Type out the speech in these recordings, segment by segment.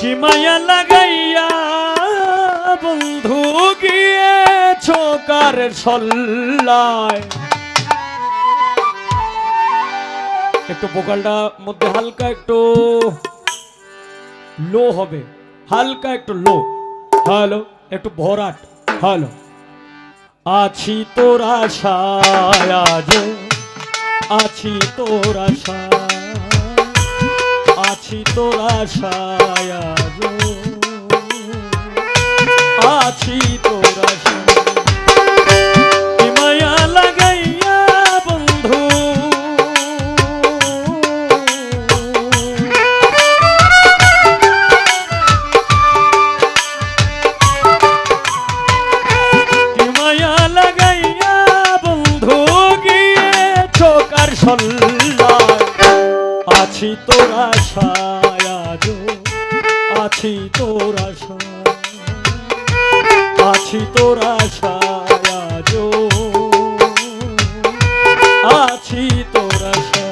কি মায়া লাগাইয়া বন্ধু গিয়েছো কার সল্লায়। একটু ভোকালটা মধ্যে হালকা একটু লো হবে, হালকা একটু লো। হ্যালো, একটু ভরাট। হ্যালো, আছি তোর আশায় আজ, আছি তোর আশায়, আছি তোর আশায় আজ, আছি তোর আশায়। কি মায়া লাগাইয়া বন্ধু আছি তোর আশায় আজ, আছি তোর আশায়, আছি তোর আশায় আজ, আছি তোর আশায়।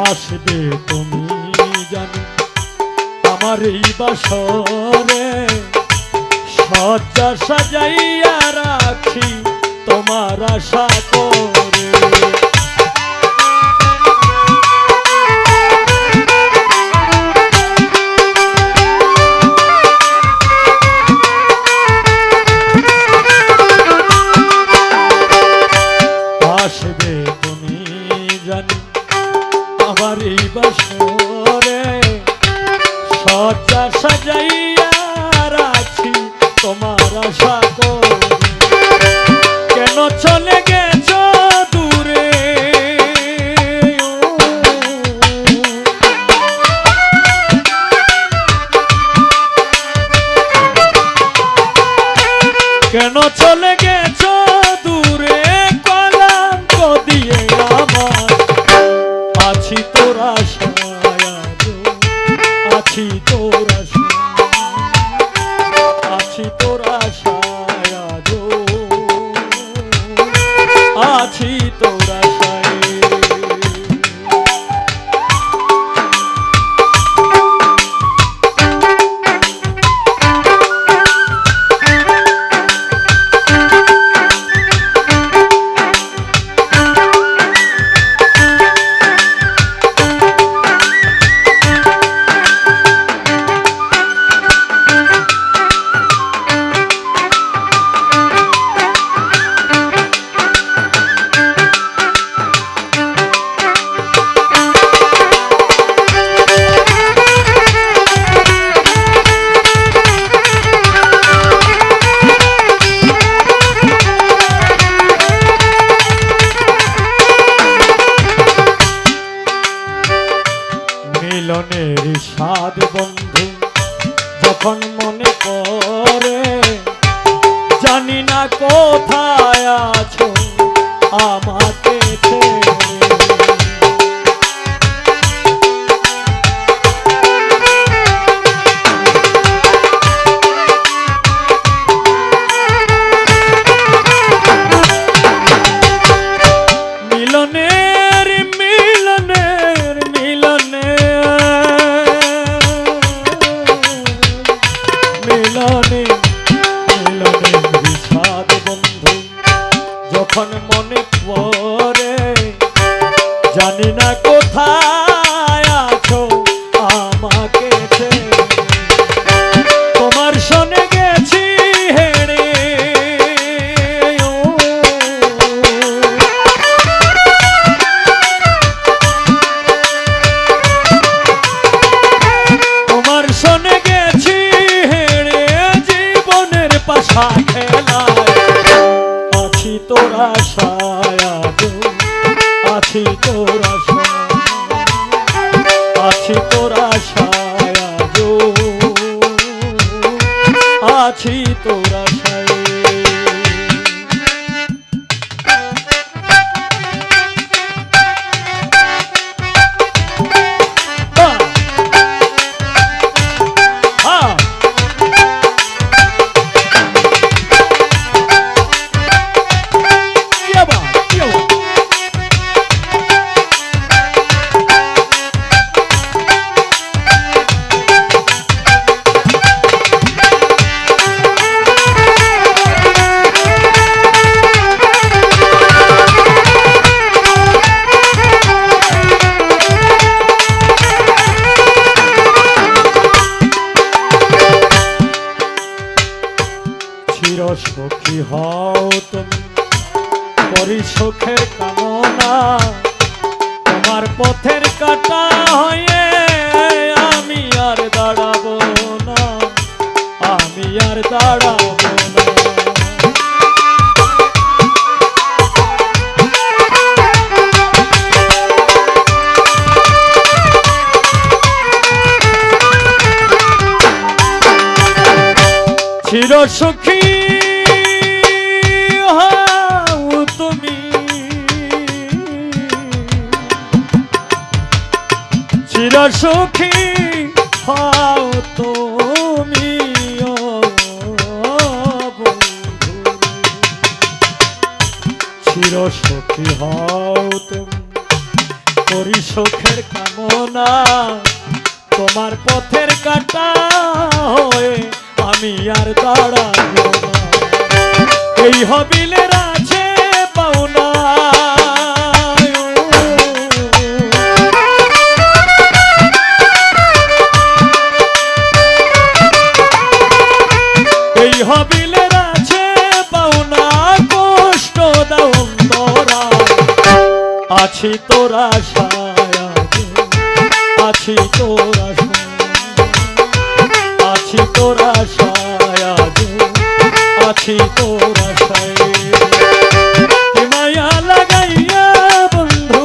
আসবে তুমি জানো আমার এই বাসরে, সজ্জা সাজাইয়া রাখি তোমার আশা করে। আসবে তুমি জানি আমার এই বাসরে, সজ্জা সাজাইয়া রাখি তোমার আশা করে। কেন চলে গেছ দূরে, কেন চলে গেছ দূরে, কলঙ্ক দিয়ে আমার। আছি তোর আশায় আজ, আছি তোর আশায়, আছি তোর আশায় আজ, আছি তোর আশায়। মিলনের স্বাদ বন্ধু যখন মনে পড়ে, জানি না কোথায় আছো আমাকে ছেড়ে। মিলনের মিলনের মিলনে মিলনে বিষাদ বন্ধু যখন মনে পড়ে, জানি না কোথায় আছো আমাকে ছেড়ে। তোমার শোনে গেছি হেড়ে, আশায় আজো আছি তোর আশায়, আছি তোর আশায় আজো আছি তোর আশায়। সখী হও তুমি করি সুখের কামনা, তোমার পথের কাটা হয়ে আমি আর দাঁড়াবো না, আমি আর দাঁড়াবো না। চির সুখী চির সুখী হও তুমি ও বন্ধু, চির সুখী হও তুমি করি সুখের কামনা, তোমার পথের কাটা হয়ে আমি আর দাঁড়াবো না, এই হবিলের আছে পাওনা। হবিলের আছে পাওনা কষ্ট দাও তোরা, আছি তোর আশায় আছি তোর আশায়, আছি তোর আশায় আছি তোর আশায়। মায়া লাগাইয়া বন্ধু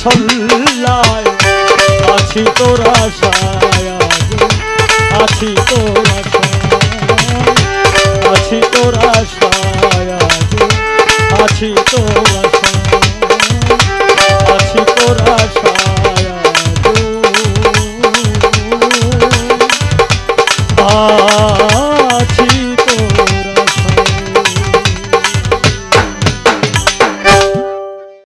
সল্লায়, আছি তোর আশায় আছি তোর আশায়, আছি তোর আশায় আছি তোর আশায়, আছি তোর আশায়